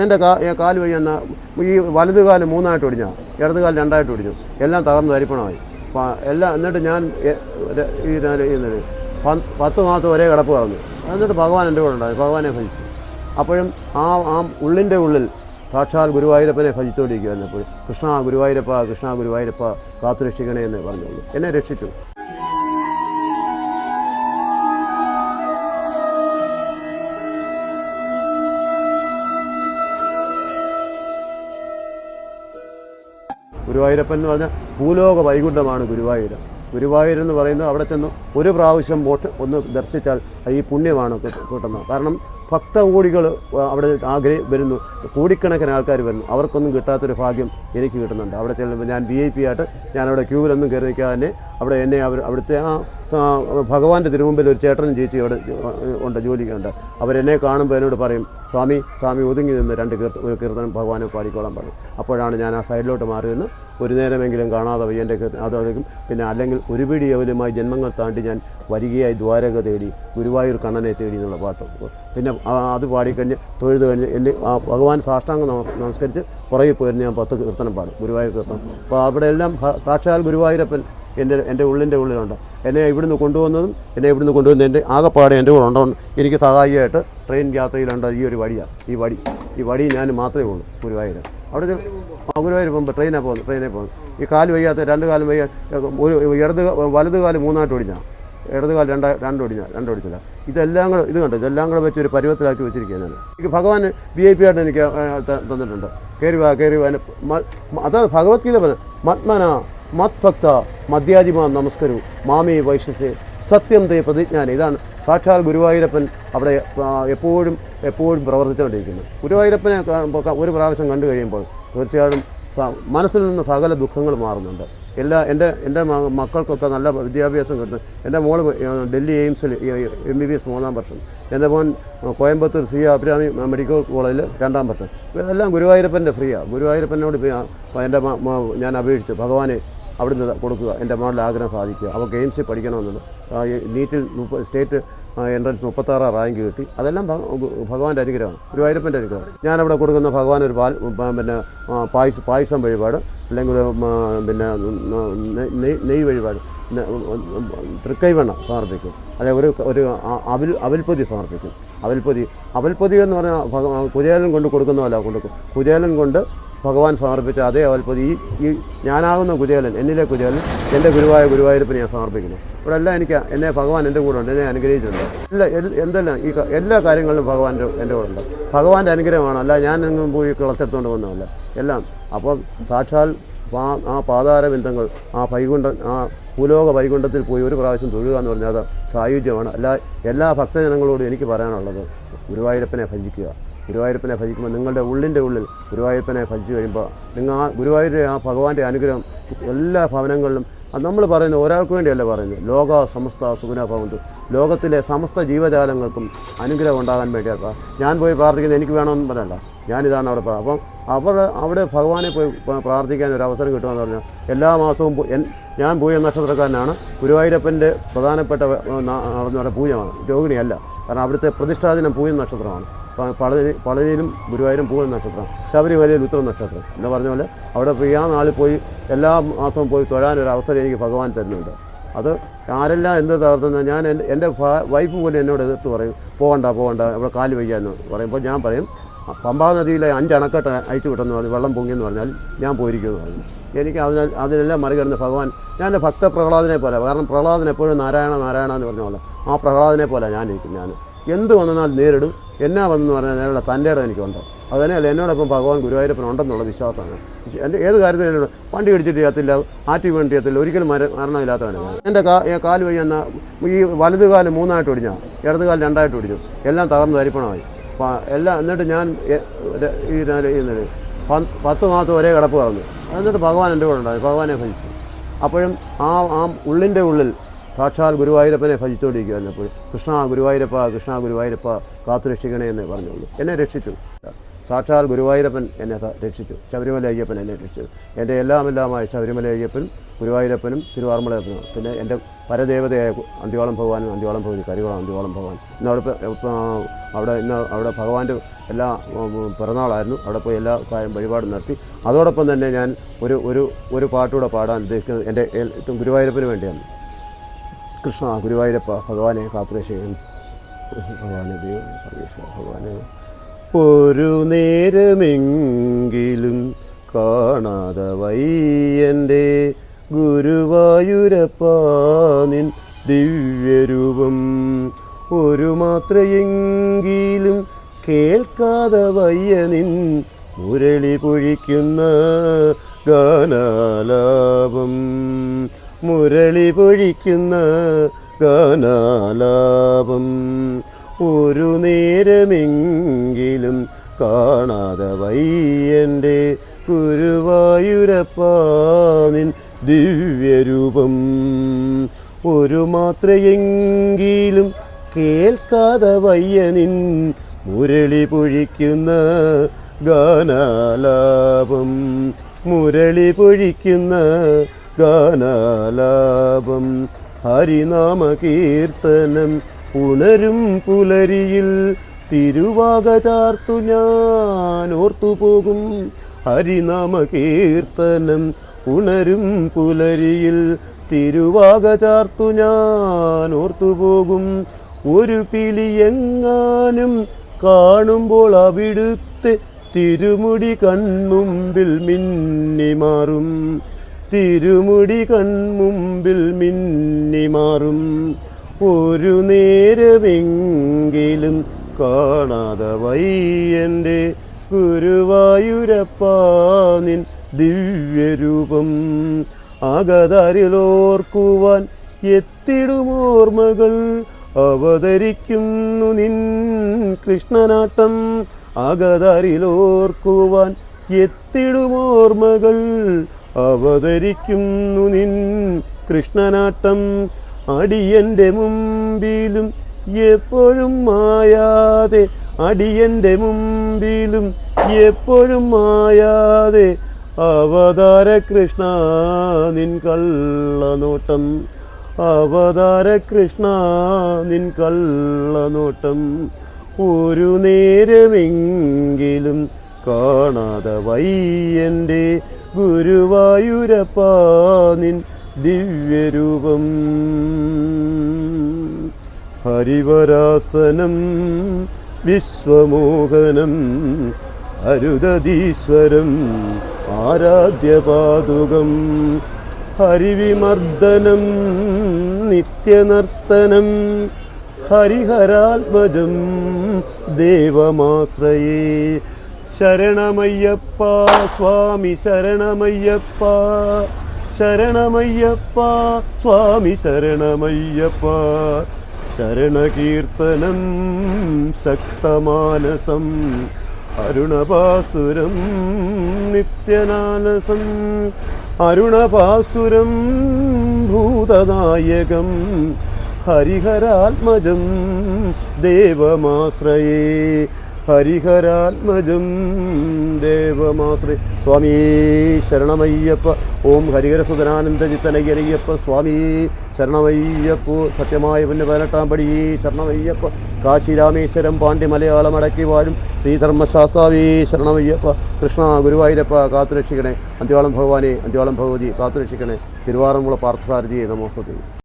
എൻ്റെ കാല് വഴി എന്ന ഈ വലത് കാല് 3ആയിട്ട് ഒടിഞ്ഞ, ഇടത് കാല് 2ആയിട്ട് ഒടിഞ്ഞു, എല്ലാം തകർന്ന് തരിപ്പണമായി. എല്ലാം എന്നിട്ട് ഞാൻ ഈ 10 മാസം ഒരേ കിടപ്പ് കളഞ്ഞു. എന്നിട്ട് ഭഗവാൻ എൻ്റെ കൂടെ ഉണ്ടായി, ഭഗവാനെ ഭജിച്ചു. അപ്പോഴും ആ ഉള്ളിൻ്റെ ഉള്ളിൽ സാക്ഷാൽ ഗുരുവായൂരപ്പനെ ഭജിച്ചുകൊണ്ടിരിക്കുകയായിരുന്നു. അപ്പോൾ കൃഷ്ണ ഗുരുവായൂരപ്പ, കൃഷ്ണ ഗുരുവായൂരപ്പ കാത്തുരക്ഷിക്കണേ എന്ന് പറഞ്ഞുള്ളൂ. എന്നെ രക്ഷിച്ചു. ഗുരുവായൂരപ്പൻ എന്ന് പറഞ്ഞാൽ ഭൂലോക വൈകുണ്ഠമാണ് ഗുരുവായൂർ. ഗുരുവായൂരെന്ന് പറയുന്നത് അവിടെ ചെന്ന് ഒരു പ്രാവശ്യം ഒന്ന് ദർശിച്ചാൽ ഈ പുണ്യമാണ് കിട്ടുന്നത്. കാരണം ഭക്തകോടികൾ അവിടെ വരുന്നു, കോടിക്കണക്കിന് ആൾക്കാർ വരുന്നു. അവർക്കൊന്നും കിട്ടാത്തൊരു ഭാഗ്യം എനിക്ക് കിട്ടുന്നുണ്ട്. അവിടെ ചെല്ലുമ്പോൾ ഞാൻ VIP ആയിട്ട് ഞാനവിടെ ക്യൂവിലൊന്നും കയറി നിൽക്കാതെ അവിടെ എന്നെ അവിടുത്തെ ഭഗവാന്റെ തിരുമുമ്പിൽ ഒരു ചേട്ടനും ചേച്ചി അവിടെ ഉണ്ട്, ജോലിക്കുണ്ട്. അവരെന്നെ കാണുമ്പോൾ എന്നോട് പറയും, സ്വാമി ഒതുങ്ങി നിന്ന് ഒരു കീർത്തനം ഭഗവാനെ പാടിക്കോളാൻ പറയും. അപ്പോഴാണ് ഞാൻ ആ സൈഡിലോട്ട് മാറിയെന്ന് ഒരു നേരമെങ്കിലും കാണാതെ വയ്യൻ്റെ അതോടേക്കും. പിന്നെ അല്ലെങ്കിൽ ഒരു പിടി യവലുമായി ജന്മങ്ങൾ താണ്ടി ഞാൻ വരികയായി ദ്വാരക തേടി ഗുരുവായൂർ കണ്ണനെ തേടി എന്നുള്ള പാട്ട്. പിന്നെ അത് പാടിക്കഴിഞ്ഞ് തൊഴുത് കഴിഞ്ഞ് എന്നെ ഭഗവാൻ സാഷ്ടാംഗം നമസ്കരിച്ച് പുറകെ പോയിരുന്നു ഞാൻ 10 കീർത്തനം പാടും, ഗുരുവായൂർ കീർത്തനം. അപ്പോൾ അവിടെ എല്ലാം സാക്ഷാൽ ഗുരുവായൂരപ്പൻ എൻ്റെ ഉള്ളിൻ്റെ ഉള്ളിലുണ്ട്. എന്നെ ഇവിടുന്ന് കൊണ്ടുവന്ന് എൻ്റെ ആകെപ്പാടെ എൻ്റെ കൂടെ ഉണ്ടോ എനിക്ക് സഹായിയായിട്ട് ട്രെയിൻ യാത്രയിലുണ്ട്. ഈ ഒരു വഴിയാണ്, ഈ വഴി ഞാൻ മാത്രമേ ഉള്ളൂ ഗുരുവായൂർ. അവിടെ ഗുരുവായൂർ പോകുമ്പോൾ ട്രെയിനെ പോകുന്നു. ഈ കാല് വയ്യാത്ത 2 കാലും വയ്യ, വലത് കാല് 3ആയിട്ട് ഒടിഞ്ഞ, ഇടത് കാല് 2 ഒടിച്ചില്ല. ഇതെല്ലാം കൂടെ വെച്ച് ഒരു പരുവത്തിലാക്കി വെച്ചിരിക്കുകയാണ് ഞാൻ. എനിക്ക് ഭഗവാൻ VIP ആയിട്ട് എനിക്ക് തന്നിട്ടുണ്ട്. കയറി വാ അതാണ് ഭഗവത്ഗീത പറഞ്ഞത്, മത്മന മത്ഭക്ത മദ്യാജിമാ നമസ്കരു മാമി വൈശ്യസേ സത്യം തേ പ്രതിജ്ഞാനം. ഇതാണ് സാക്ഷാൽ ഗുരുവായൂരപ്പൻ അവിടെ എപ്പോഴും പ്രവർത്തിച്ചുകൊണ്ടിരിക്കുന്നത്. ഗുരുവായൂരപ്പനെ ഒരു പ്രാവശ്യം കണ്ടു കഴിയുമ്പോൾ തീർച്ചയായും മനസ്സിൽ നിന്ന് സകല ദുഃഖങ്ങൾ മാറുന്നുണ്ട്. എൻ്റെ മക്കൾക്കൊക്കെ നല്ല വിദ്യാഭ്യാസം കിട്ടുന്നു. എൻ്റെ മോള് ഡൽഹി എയിംസിൽ MBBS 3-ാം വർഷം, എൻ്റെ മോൻ കോയമ്പത്തൂർ ശ്രീ അഭിരാമി മെഡിക്കൽ കോളേജിൽ 2-ാം വർഷം. ഇതെല്ലാം ഗുരുവായൂരപ്പൻ്റെ ഫ്രീയാണ്. ഗുരുവായൂരപ്പനോട് ഞാൻ അപേക്ഷിച്ചു, ഭഗവാനെ അവിടുന്ന് കൊടുക്കുക, എൻ്റെ മോളുടെ ആഗ്രഹം സാധിക്കുക. അവൾക്ക് എയിംസിൽ പഠിക്കണമെന്നുള്ളത്. നീറ്റിൽ സ്റ്റേറ്റ് എൻട്രൻസ് 36 റാങ്ക് കിട്ടി. അതെല്ലാം ഭഗവാന്റെ അനുഗ്രഹമാണ്, ഗുരുവായൂരപ്പൻ്റെ അനുഗ്രഹം. ഞാനവിടെ കൊടുക്കുന്ന ഭഗവാൻ ഒരു പിന്നെ പായസം വഴിപാട്, അല്ലെങ്കിൽ പിന്നെ നെയ്യ് വഴിപാട്, തൃക്കൈവെണ്ണ സമർപ്പിക്കും, അല്ലെങ്കിൽ ഒരു അവൽപ്പൊതി സമർപ്പിക്കും. അവൽപ്പൊതി എന്ന് പറഞ്ഞാൽ കുചേലൻ കൊണ്ട് കൊടുക്കുന്നതല്ല, കുചേലൻ കൊണ്ട് ഭഗവാൻ സമർപ്പിച്ച അതേ അവൽപ്പൊതി ഈ ഞാനാകുന്ന കുചേലൻ, എന്നിലെ കുചേലൻ എൻ്റെ ഗുരുവായൂരപ്പനെ ഞാൻ സമർപ്പിക്കുന്നു. ഇവിടെ എല്ലാം എന്നെ ഭഗവാൻ എൻ്റെ കൂടെ ഉണ്ട്, എന്നെ അനുഗ്രഹിച്ചിട്ടുണ്ട്. എല്ലാ കാര്യങ്ങളിലും ഭഗവാൻ എൻ്റെ കൂടെ ഉണ്ട്. ഭഗവാന്റെ അനുഗ്രഹമാണ്, അല്ല ഞാനെങ്ങും പോയി കിളച്ചെടുത്തുകൊണ്ട് വന്നതല്ല എല്ലാം. അപ്പോൾ സാക്ഷാൽ ആ പാതാരബിന്ദങ്ങൾ, ആ ഭൂലോക വൈകുണ്ഠത്തിൽ പോയി ഒരു പ്രാവശ്യം തൊഴുക എന്ന് പറഞ്ഞാൽ അത് സായുജ്യമാണ്. എല്ലാ ഭക്തജനങ്ങളോടും എനിക്ക് പറയാനുള്ളത്, ഗുരുവായൂരപ്പനെ ഭജിക്കുക. ഗുരുവായൂരപ്പനെ ഭജിക്കുമ്പോൾ നിങ്ങളുടെ ഉള്ളിൻ്റെ ഉള്ളിൽ ഗുരുവായൂരപ്പനെ ഭജിച്ചു കഴിയുമ്പോൾ ഗുരുവായൂരിലെ ആ ഭഗവാന്റെ അനുഗ്രഹം എല്ലാ ഭവനങ്ങളിലും. അത് നമ്മൾ പറയുന്നത് ഒരാൾക്ക് വേണ്ടിയല്ല പറയുന്നത്, ലോക സമസ്ത സുഖിനോ ഭവന്തു, ലോകത്തിലെ സമസ്ത ജീവജാലങ്ങൾക്കും അനുഗ്രഹം ഉണ്ടാകാൻ വേണ്ടിയാണ് ഞാൻ പോയി പ്രാർത്ഥിക്കുന്നത്. എനിക്ക് വേണമെന്ന് പറയണ്ട, ഞാനിതാണ് അവിടെ അപ്പം അവിടെ ഭഗവാനെ പോയി പ്രാർത്ഥിക്കാൻ ഒരു അവസരം കിട്ടുമെന്ന് പറഞ്ഞാൽ എല്ലാ മാസവും ഞാൻ പൂയ നക്ഷത്രക്കാരനാണ്. ഗുരുവായൂരപ്പൻ്റെ പ്രധാനപ്പെട്ട നടന്ന പൂജമാണ്, രോഹിണിയല്ല. കാരണം അവിടുത്തെ പ്രതിഷ്ഠാദിനം പൂയ നക്ഷത്രമാണ്. പളനിയിലും ഗുരുവായൂരും പൂയ നക്ഷത്രം, ശബരിമലയിൽ ഉത്തര നക്ഷത്രം എന്ന് പറഞ്ഞ പോലെ അവിടെ ആ നാളിൽ പോയി എല്ലാ മാസവും പോയി തൊഴാനൊരു അവസരം എനിക്ക് ഭഗവാൻ തരുന്നുണ്ട്. അത് ആരെല്ലാം എന്ത് തകർത്തുന്ന ഞാൻ എൻ്റെ വൈഫ് പോലും എന്നോട് എതിർത്ത് പറയും, പോകണ്ട ഇവിടെ കാല് വയ്യാന്ന് പറയുമ്പോൾ ഞാൻ പറയും, പമ്പാ നദിയിലെ 5 അണക്കെട്ട് അയച്ചു വിട്ടെന്ന് പറഞ്ഞു, വെള്ളം പൊങ്ങിയെന്ന് പറഞ്ഞാൽ ഞാൻ പോയിരിക്കുമെന്ന് പറഞ്ഞു. എനിക്ക് അതിനെല്ലാം മറികടന്ന് ഭഗവാൻ, ഞാൻ ഭക്ത പ്രഹ്ലാദനെ പോലെ, കാരണം പ്രഹ്ലാദൻ എപ്പോഴും നാരായണ എന്ന് പറഞ്ഞ പോലെ ആ പ്രഹ്ലാദനെ പോലെ ഞാനിരിക്കും. ഞാൻ എന്ത് വന്നാൽ നേരിടും, എന്നാ വന്നെന്ന് പറഞ്ഞാൽ നേരിടുന്ന തൻ്റെ ഇടം എനിക്കുണ്ട്. അതുതന്നെയല്ല എന്നോടൊപ്പം ഭഗവാൻ ഗുരുവായൂരപ്പൻ ഉണ്ടെന്നുള്ള വിശ്വാസമാണ്. എൻ്റെ ഏത് കാര്യത്തിലും എന്നോട് വണ്ടി ഇടിച്ചിട്ട് ചെയ്യത്തില്ല, ആറ്റി വീണ് ചെയ്യത്തില്ല, ഒരിക്കലും മരണമില്ലാത്തതാണ് ഞാൻ. എൻ്റെ കാല് വഴി ഈ വലത് കാല് 3ആയിട്ട് ഒടിഞ്ഞ, ഇടത് കാല് 2ആയിട്ട് ഒടിഞ്ഞു, എല്ലാം തകർന്ന് തരിപ്പണമായി. എന്നിട്ട് ഞാൻ ഈ 10 മാസം ഒരേ കിടപ്പ് കളഞ്ഞു. എന്നിട്ട് ഭഗവാൻ എൻ്റെ കൂടെ ഉണ്ടായി, ഭഗവാനെ ഭജിച്ചു. അപ്പോഴും ആ ഉള്ളിൻ്റെ ഉള്ളിൽ സാക്ഷാൽ ഗുരുവായൂരപ്പനെ ഭജിച്ചുകൊണ്ടിരിക്കുകയായിരുന്നു. അപ്പോൾ കൃഷ്ണ ഗുരുവായൂരപ്പ, കൃഷ്ണ ഗുരുവായൂരപ്പ കാത്തുരക്ഷിക്കണേ എന്ന് പറഞ്ഞുള്ളൂ. എന്നെ രക്ഷിച്ചു. സാക്ഷാൽ ഗുരുവായൂരപ്പൻ എന്നെ രക്ഷിച്ചു. ശബരിമല അയ്യപ്പൻ എന്നെ രക്ഷിച്ചു. എൻ്റെ എല്ലാമെല്ലാമായ ശബരിമല അയ്യപ്പനും ഗുരുവായൂരപ്പനും തിരുവാർമലയപ്പനും പിന്നെ എൻ്റെ പരദേവതയായ അന്തിവാളം ഭഗവാനും അന്തിവാളം ഭഗവതി കരികുളം അന്തിവാളം ഭഗവാൻ അവിടെ ഭഗവാന്റെ എല്ലാ പിറന്നാളായിരുന്നു. അവിടെ പോയി എല്ലാ കാര്യം വഴിപാടും നടത്തി. അതോടൊപ്പം തന്നെ ഞാൻ ഒരു പാട്ടുകൂടെ പാടാൻ ഉദ്ദേശിക്കുന്നത് എൻ്റെ ഗുരുവായൂരപ്പന് വേണ്ടിയാണ്. കൃഷ്ണ ഗുരുവായൂരപ്പ ഭഗവാനെ കാത്തുരക്ഷിക്കാൻ ഭഗവാനെ ദൈവം സർവേശ്വര ഭഗവാനെ ഒരു നേരമെങ്കിലും കാണാതെ വയ്യൻ്റെ ഗുരുവായൂരപ്പ നിൻ ദിവ്യരൂപം ഒരു മാത്രയെങ്കിലും കേൾക്കാതെ വയ്യ നിൻ മുരളി പൊഴിക്കുന്ന ഗാനാലാപം മുരളി പൊഴിക്കുന്ന ഗാനാലാപം ഒരു നേരമെങ്കിലും കാണാതെ വയ്യൻ്റെ ഗുരുവായൂരപ്പ നിൻ ദിവ്യരൂപം ഒരു മാത്രയെങ്കിലും കേൾക്കാതെ വയ്യ നിൻ മുരളി പൊഴിക്കുന്ന ഗാനാലാപം മുരളി പൊഴിക്കുന്ന ഗാനാലാപം ഹരിനാമ കീർത്തനം ഉണരും പുലരിയിൽ തിരുവാക ചാർത്തു ഞാൻ ഓർത്തുപോകും ഹരിനാമ കീർത്തനം ഉണരും പുലരിയിൽ തിരുവാക ചാർത്തു ഞാൻ ഓർത്തുപോകും ഒരു പിലിയെങ്ങാനും കാണുമ്പോൾ അവിടുത്തെ തിരുമുടി കൺമുമ്പിൽ മിന്നിമാറും തിരുമുടി കൺമുമ്പിൽ മിന്നിമാറും ഒരു നേരമെങ്കിലും കാണാതെ വയ്യൻ്റെ ഗുരുവായൂരപ്പ നിൻ ദിവ്യരൂപം അകതാരിലോർക്കുവാൻ എത്തിടുമോർമ്മകൾ അവതരിക്കുന്നു നിൻ കൃഷ്ണനാട്ടം അകതാരിലോർക്കുവാൻ എത്തിടുമോർമ്മകൾ അവതരിക്കുന്നു നിൻ കൃഷ്ണനാട്ടം അടിയൻ്റെ മുമ്പിലും എപ്പോഴും മായാതെ അടിയൻ്റെ മുമ്പിലും എപ്പോഴും മായാതെ അവതാര കൃഷ്ണ നിൻ കള്ളനോട്ടം അവതാര കൃഷ്ണ നിൻ കള്ളനോട്ടം ഒരു നേരമെങ്കിലും കാണാതെ വയ്യൻ്റെ ഗുരുവായൂരപ്പ നിൻ ദിവ്യരൂപം ഹരിവരാസനം വിശ്വമോഹനം അരുദധീശ്വരം ആരാധ്യപാദുകം ഹരിവിമർദ്ദനം നിത്യനർത്തനം ഹരിഹരാത്മജം ദേവമാശ്രയേ ശരണമയ്യപ്പ സ്വാമി ശരണമയ്യപ്പ ശരണമയ്യപ്പ സ്വാമി ശരണമയ്യപ്പ ശരണകീർത്തനം ശക്തമാനസം അരുണപാസുരം നിത്യനാനസം അരുണപാസുരം ഭൂതനായകം ഹരിഹരാത്മജം ദേവമാശ്രയേ ഹരിഹരാത്മജം ദേവമാശ്രയ സ്വാമി ശരണമയ്യപ്പ ഓം ഹരിഹരസുതനാനന്ദചിത്തനയ്യനയ്യപ്പ സ്വാമി ശരണമയ്യപ്പോ സത്യമായ പിന്നെ 18-ാം പടി ശരണമയ്യപ്പ കാശി രാമേശ്വരം പാണ്ഡ്യ മലയാളം അടക്കി വാഴും ശ്രീധർമ്മശാസ്താവേ ശരണമയ്യപ്പ കൃഷ്ണ ഗുരുവായൂരപ്പ കാത്തുരക്ഷിക്കണേ അന്തിവാളം ഭഗവാനെ അന്തിവാളം ഭഗവതി കാത്തുരക്ഷിക്കണേ തിരുവാറന്മുള പാർത്ഥസാരഥിയെ നമോസ്തുതേ